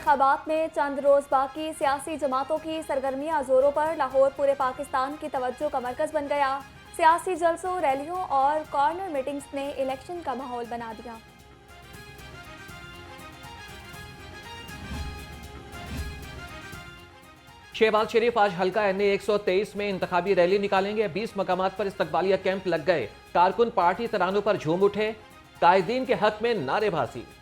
इंतखाबात में चंद रोज बाकी, सियासी जमातों की सरगर्मियां जोरों पर। लाहौर पूरे पाकिस्तान की तवज्जो का मरकज बन गया। सियासी जलसों, रैलियों और कॉर्नर मीटिंग्स ने इलेक्शन का माहौल बना दिया। शहबाज शरीफ आज हल्का NA 123 में इंतखाबी रैली निकालेंगे। 20 मकामात पर इस्तकबालिया कैंप लग गए। कारकुन पार्टी तरानों पर झूम उठे। कायदीन के हक में नारेबाजी।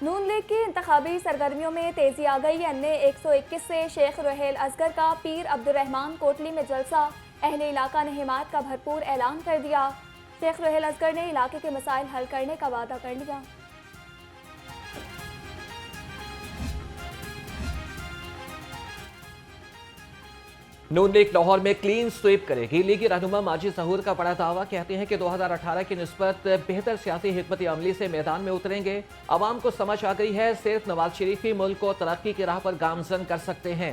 नून लीग की इंतखाबी सरगर्मियों में तेजी आ गई। NA 121 से शेख रुहेल असगर का पीर अब्दुर्रहमान कोटली में जलसा। अहले इलाका ने हिमायत का भरपूर ऐलान कर दिया। शेख रुहेल असगर ने इलाके के मसाइल हल करने का वादा कर लिया। नून लीग लाहौर में क्लीन स्वीप करेगी। लीगी रहनुमा माजिद जहूर का बड़ा दावा, कहते हैं कि 2018 की निस्बत बेहतर सियासी हिकमत अमली से मैदान में उतरेंगे। अवाम को समझ आ गई है, सिर्फ नवाज शरीफ ही मुल्क को तरक्की की राह पर गामजन कर सकते हैं।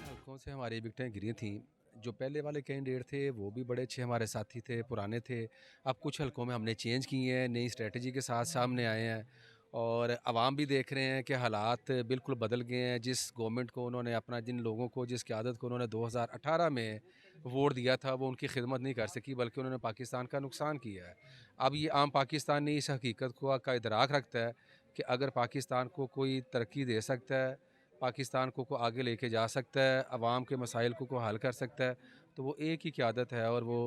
हल्कों से हमारी विकटें गिरी थीं। जो पहले वाले कैंडिडेट थे वो भी बड़े अच्छे हमारे साथी थे, पुराने थे। अब कुछ हल्कों में हमने चेंज किए हैं, नई स्ट्रेटजी के साथ सामने आए हैं और आवाम भी देख रहे हैं कि हालात बिल्कुल बदल गए हैं। जिस गवर्नमेंट को उन्होंने अपना, जिन लोगों को, जिस क़यादत को उन्होंने 2018 में वोट दिया था, वो उनकी खिदमत नहीं कर सकी, बल्कि उन्होंने पाकिस्तान का नुकसान किया है। अब ये आम पाकिस्तानी इस हकीकत का इदराक रखता है कि अगर पाकिस्तान को कोई तरक्की दे सकता है, पाकिस्तान को आगे लेके जा सकता है, अवाम के मसाइल को हल कर सकता है, तो वो एक ही क़यादत है और वो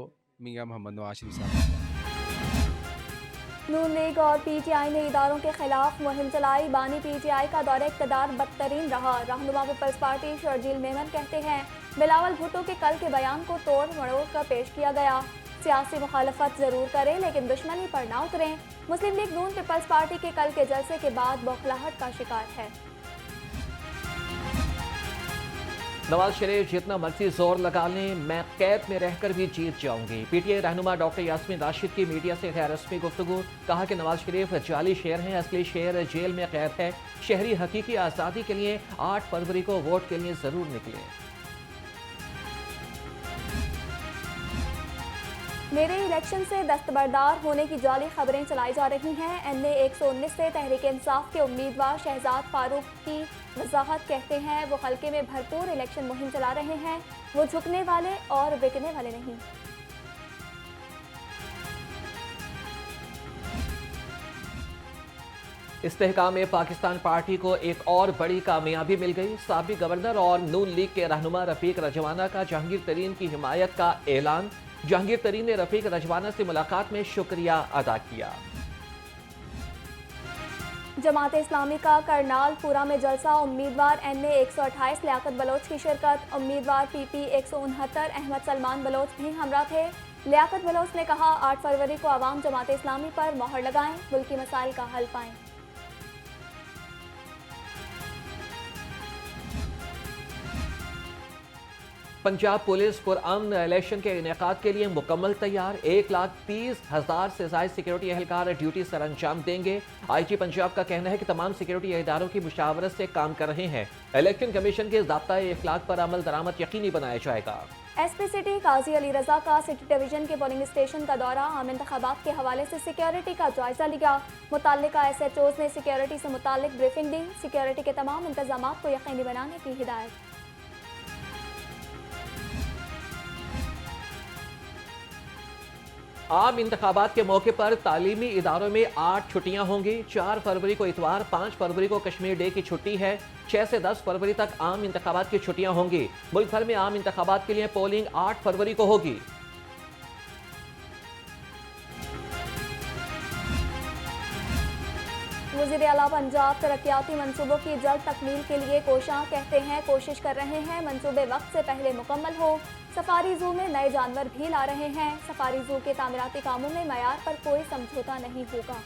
मियाँ मोहम्मद नवाज शरीफ साहब। नून लीग और PTI ने इदारों के खिलाफ मुहिम चलाई। बानी PTI का दौरे इक़्तिदार बदतरीन रहा। रहनुमा पीपल्स पार्टी शर्जील मेमन कहते हैं, बिलावल भुट्टो के कल के बयान को तोड़ मरोड़ कर पेश किया गया। सियासी मुखालफत जरूर करें लेकिन दुश्मनी पर ना उतरें। मुस्लिम लीग नून पीपल्स पार्टी के कल के जलसे के बाद बौखलाहट का शिकार है। नवाज शरीफ जितना मर्जी जोर लगा लें, मैं कैद में रहकर भी जीत जाऊंगी। PTI रहनुमा डॉक्टर यास्मीन राशिद की मीडिया से गैर रस्मी गुफ्तगू, कहा कि नवाज शरीफ जाली शेर हैं, असली शेर जेल में कैद है। शहरी हकीकी आज़ादी के लिए 8 फरवरी को वोट के लिए जरूर निकले। मेरे इलेक्शन से दस्तबरदार होने की जाली खबरें चलाई जा रही हैं। NA 119 से तहरीक इंसाफ के उम्मीदवार शहजाद फारूक की वजाहत, कहते हैं वो हल्के में भरपूर इलेक्शन मुहिम चला रहे हैं। वो झुकने वाले और बिकने वाले नहीं। इस्तेहकाम पाकिस्तान पार्टी को एक और बड़ी कामयाबी मिल गई। साबिक गवर्नर और नून लीग के रहनुमा रफीक रजवाना का जहांगीर तरीन की हिमायत का ऐलान। जहांगीर तरीन ने रफीक रजवाना से मुलाकात में शुक्रिया अदा किया। जमात इस्लामी का करनालपुरा में जलसा। उम्मीदवार NA 128 लियाकत बलोच की शिरकत। उम्मीदवार PP 169 अहमद सलमान बलोच भी हमरा थे। लियाकत बलोच ने कहा, 8 फरवरी को आवाम जमात इस्लामी पर मोहर लगाएं, मुल्क के मसाइल का हल पाएं। पंजाब पुलिस पुरअमन इलेक्शन के इनेकाद के लिए मुकम्मल तैयार। 1,30,000 से ज़ायद सिक्योरिटी एहलकार ड्यूटी सर अंजाम देंगे। IG पंजाब का कहना है कि तमाम सिक्योरिटी इदारों की मुशावरत से काम कर रहे हैं। इलेक्शन कमीशन के ज़ाब्ता इखलाक पर अमल दरामद यकीनी बनाया जाएगा। SP सिटी काजी अली रजा का सिटी डिवीजन के पोलिंग स्टेशन का दौरा, आम इंतखाबात के हवाले से सिक्योरिटी का जायजा लिया। मुताल्लिका SHOs ने सिक्योरिटी से मुताल्लिक ब्रीफिंग दी। सिक्योरिटी के तमाम इंतजाम को यकीनी बनाने की हिदायत। आम इंतखाबात के मौके पर तालीमी इदारों में 8 छुट्टियां होंगी। 4 फरवरी को इतवार, 5 फरवरी को कश्मीर डे की छुट्टी है। 6 से 10 फरवरी तक आम इंतखाबात की छुट्टियां होंगी। मुल्क भर में आम इंतखाबात के लिए पोलिंग 8 फरवरी को होगी। वज़ीर आला पंजाब तरक्याती मंसूबों की जल्द तकमील के लिए कोशां, कहते हैं कोशिश कर रहे हैं मंसूबे वक्त से पहले मुकम्मल हो। सफारी जू में नए जानवर भी ला रहे हैं। सफारी जू के तामीराती कामों में मयार पर कोई समझौता नहीं होगा।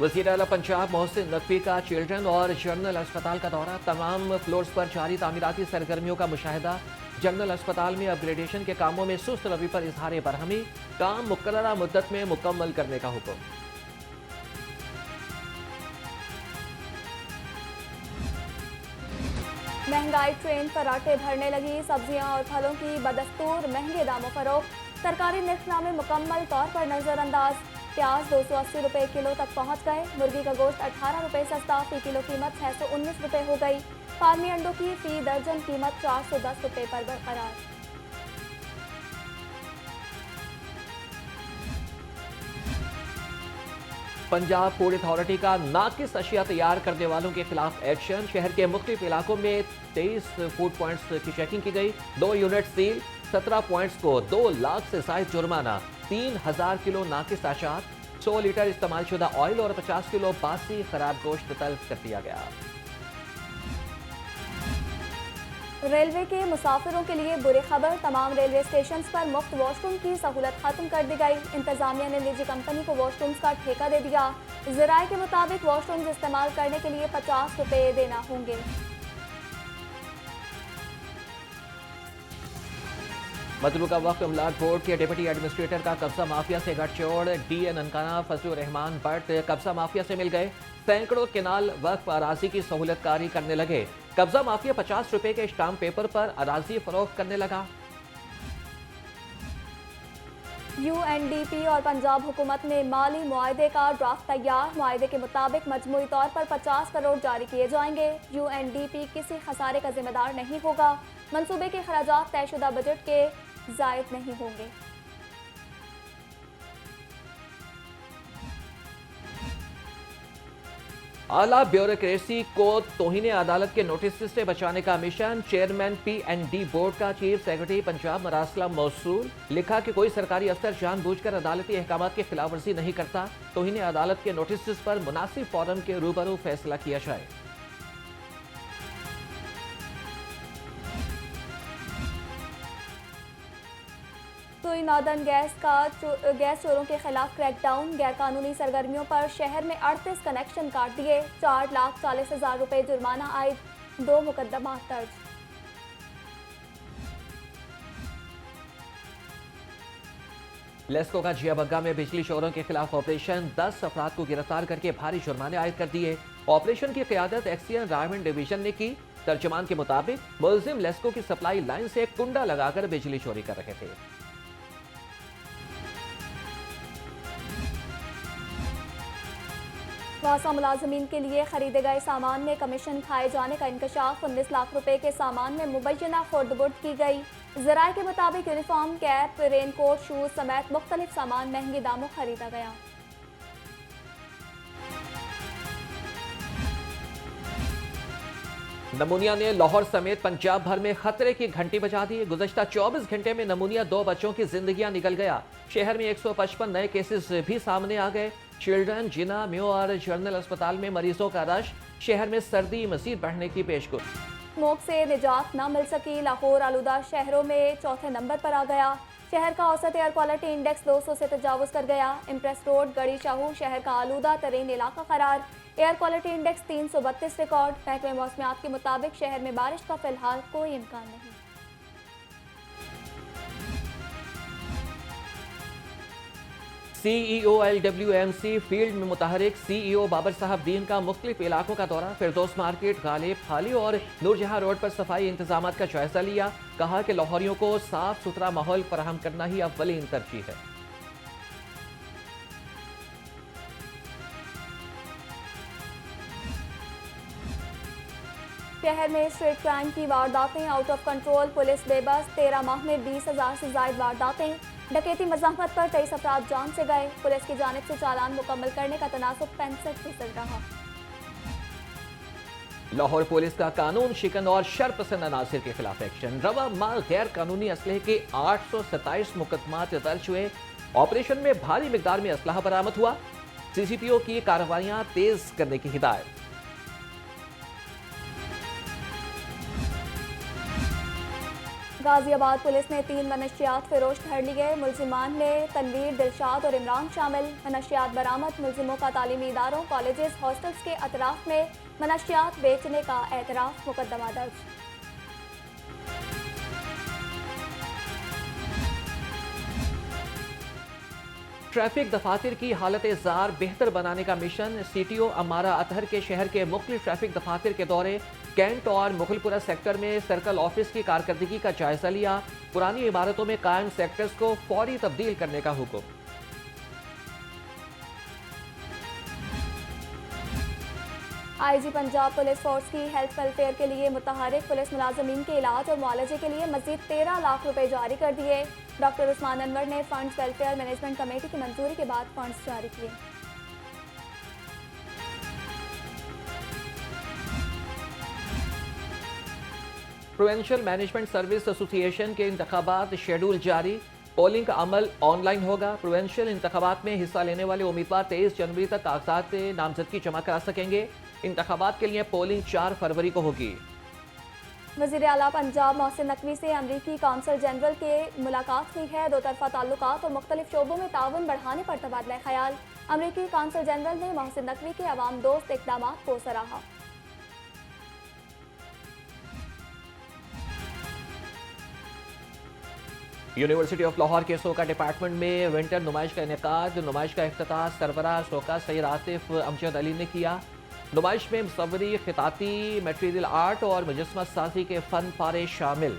वज़ीर आला पंजाब मोहसिन नकवी का चिल्ड्रन और जनरल अस्पताल का दौरा। तमाम फ्लोर्स पर जारी तामीराती सरगर्मियों का मुशाहिदा। जनरल अस्पताल में अपग्रेडेशन के कामों में सुस्त रवि पर इजहार बरहमी। काम मुकर्ररा मुद्दत में मुकम्मल करने का हुक्म। महंगाई ट्रेन पर आटे भरने लगी, सब्जियां और फलों की बदस्तूर महंगे दामों फरोख्त, सरकारी निर्खनामे मुकम्मल तौर पर नजरअंदाज। प्याज 280 रुपये किलो तक पहुंच गए, मुर्गी का गोश्त 18 रुपये सस्ता, फी किलो कीमत 619 रुपये हो गई। फार्मी अंडों की फी दर्जन कीमत 410 रुपये पर बरकरार। पंजाब फूड अथॉरिटी का नाकिस अशिया तैयार करने वालों के खिलाफ एक्शन। शहर के मुख्तलिफ इलाकों में 23 फूड पॉइंट्स की चेकिंग की गई, 2 यूनिट सील, 17 पॉइंट्स को 2 लाख से जायद जुर्माना, 3000 किलो नाकिस आशात, 100 लीटर इस्तेमाल शुदा ऑयल और 50 किलो बासी खराब गोश्त तलब कर दिया गया। रेलवे के मुसाफिरों के लिए बुरी खबर, तमाम रेलवे स्टेशन पर मुफ्त वॉशरूम की सहूलत खत्म कर दी गई। इंतजामिया ने निजी कंपनी को वॉशरूम्स का ठेका दे दिया। जराये के मुताबिक वॉशरूम्स इस्तेमाल करने के लिए 50 रुपये देना होंगे। मतलूका वक्त अमलाक बोर्ड के डिप्टी एडमिनिस्ट्रेटर का कब्जा माफिया से गठजोड़, डीए ननकाना फजलुर रहमान भट्ट कब्जा माफिया से मिल गए, सैकड़ों केनाल वक्फ अराजी की सहूलतकारी करने लगे। कब्जा माफिया 50 रुपए के स्टाम्प पेपर पर अराजी फरोख्त करने लगा। UNDP और पंजाब हुकूमत ने माली मुआहदे का ड्राफ्ट तैयार, मुआहदे के मुताबिक मजमूई तौर पर 50 करोड़ जारी किए जाएंगे। UNDP किसी खसारे का जिम्मेदार नहीं होगा, मंसूबे के खराजात तयशुदा बजट के जायद नहीं होंगे। आला ब्यूरोक्रेसी को तौहीन अदालत के नोटिस से बचाने का मिशन। चेयरमैन PND बोर्ड का चीफ सेक्रेटरी पंजाब मरासला मौसूल, लिखा कि कोई सरकारी अफसर जानबूझकर अदालती अहकाम की खिलाफ वर्जी नहीं करता, तौहीन अदालत के नोटिस पर मुनासिब फोरम के रूबरू फैसला किया जाए। सुई नॉर्दर्न गैस चोरों के खिलाफ क्रैकडाउन, गैर कानूनी सरगर्मियों पर शहर में 38 कनेक्शन काट दिए, 4,40,000 रुपये जुर्माना आयद, 2 मुकदमा दर्ज। लेस्को का जिया बग्गा में बिजली चोरों के खिलाफ ऑपरेशन, 10 अफराद को गिरफ्तार करके भारी जुर्माने आयद कर दिए। ऑपरेशन की क़यादत एक्सियन रायमंड डिवीजन ने की। तर्जमान के मुताबिक मुलजिम लेस्को की सप्लाई लाइन से कुंडा लगाकर बिजली चोरी कर रहे थे। वासा मुलाजमीन के लिए खरीदे गए सामान में कमीशन खाए जाने का इंकशाफ, 19 लाख रुपए के सामान में मुबैना खुर्द-बुर्द की गई। जराये के मुताबिक यूनिफॉर्म, कैप, रेनकोट, शूज समेत मुख्तलिफ सामान महंगे दामों खरीदा गया। नमूनिया ने लाहौर समेत पंजाब भर में खतरे की घंटी बजा दी। गुज़श्ता 24 घंटे में नमूनिया 2 बच्चों की जिंदगियां निकल गया। शहर में 155 नए केसेस भी सामने आ गए। चिल्ड्रन, जिना, मेयो और जनरल अस्पताल में मरीजों का रश। शहर में सर्दी मजीद बढ़ने की पेशगोई। स्मोक से निजात न मिल सकी, लाहौर आलूदा शहरों में चौथे नंबर पर आ गया। शहर का औसत एयर क्वालिटी इंडेक्स 200 से तजावुज कर गया। इम्प्रेस रोड, गड़ी शाहू शहर का आलूदा तरीन इलाका करार, एयर क्वालिटी इंडेक्स 332 रिकॉर्ड। महकमे मौसमियात के मुताबिक शहर में बारिश का फिलहाल कोई इम्कान नहीं। CEO LWMC फील्ड में मुतहरिक। CEO बाबर साहब दीन का मुख्तलिफ इलाकों का दौरा, फिरदौस मार्केट, गालिब, हाली और नूरजहां रोड पर सफाई इंतजाम का जायजा लिया। कहा कि लाहौरियों को साफ सुथरा माहौल फराहम करना ही अव्वलीन तरजीह है। शहर में स्ट्रीट क्राइम की वारदातें आउट ऑफ कंट्रोल, पुलिस बेबस। 13 माह में 20,000 से ज्यादा वारदातें। डकैती मज़ाहमत पर 23 अफराद जान से गए। पुलिस की जानिब से चालान मुकम्मल करने का तनासुब 65% रहा। लाहौर पुलिस का कानून शिकन और शरपसंद अनासिर के खिलाफ एक्शन। रवा माह गैर कानूनी असलहे के 827 मुकदमात दर्ज हुए। ऑपरेशन में भारी मिकदार में असलहा बरामद हुआ। CCPO की कार्रवाइयां तेज करने की हिदायत। गाजियाबाद पुलिस ने 3 मनशियात फिरोश धर लिए। मुलजिमान में तनवीर, दिलशाद और इमरान शामिल। मनशियात बरामद। मुलजिमों का तालीमी इदारों, कॉलेजेस, हॉस्टल्स के अतराफ में मनशियात बेचने का एतराफ, मुकदमा दर्ज। ट्रैफिक दफातर की हालत जार बेहतर बनाने का मिशन। CTO अमारा अतहर के शहर के मुख्तलिफ ट्रैफिक दफातर के दौरे, कैंट और मुगलपुरा सेक्टर में सर्कल ऑफिस की कारकर्दगी का जायजा लिया। पुरानी इमारतों में कायम सेक्टर्स को फौरी तब्दील करने का हुक्म। आईजी पंजाब पुलिस फोर्स की हेल्थ वेलफेयर के लिए मुतहरिक पुलिस मुलाजमीन के इलाज और मुआलजे के लिए मजीद 13 लाख रुपए जारी कर दिए। डॉक्टर उस्मान अनवर ने फंड्स वेलफेयर मैनेजमेंट कमेटी की मंजूरी के बाद फंड्स जारी किए। प्रोविंशियल मैनेजमेंट सर्विस एसोसिएशन के इंतखाबात शेड्यूल जारी। पोलिंग का अमल ऑनलाइन होगा। प्रोविंशियल इंतखाबात में हिस्सा लेने वाले उम्मीदवार 23 जनवरी तक कागजात नामजदगी जमा करा सकेंगे। इंतखाबात के लिए पोलिंग 4 फरवरी को होगी। वज़ीर आला पंजाब मोहसिन नकवी से अमरीकी कौंसल जनरल के मुलाकात हुई है। दो तरफा ताल्लुकात और मुख्तलिफ शोबों में ताउन बढ़ाने पर तबादला ख्याल। अमरीकी कौंसल जनरल ने मोहसिन नकवी के अवाम दोस्त इक़दामात को सराहा। यूनिवर्सिटी ऑफ लाहौर के सोका डिपार्टमेंट में विंटर नुमाइश का इनेकाद। नुमाइश का इफ्तिताह सरबराह सोका सैयद आतिफ अमजद अली ने किया। नुमाइश में मुसव्वरी, खिताती, मटेरियल आर्ट और मुजस्समा साजी के फन पारे शामिल।